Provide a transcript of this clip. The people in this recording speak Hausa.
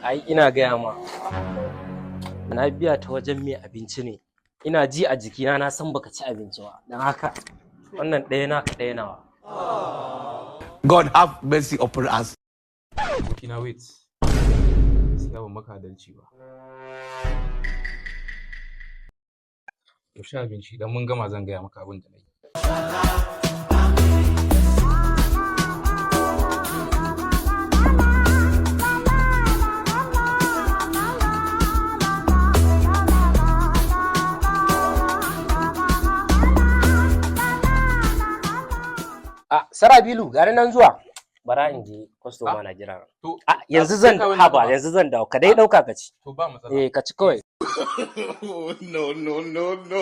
Ai ina gaya ma, na biya ta wajen mai abinci ne. Ina ji a jikina na san baka ci abinci ba. Don haka wannan ɗaya naka ɗaya nawa. God have mercy upon us. Abokina wait. Gaskiya ban maka adalci ba. Yaushe abinci idan mun gama zan gaya maka abin da na yi. Sarabilu gari nan zuwa. Bara in je kwastoma na jira. To Yanzu zan haba yanzu zan dawo. Ka dai ɗauka ka ci. to ba matsala. Ka ci kawai. No, no, no, no.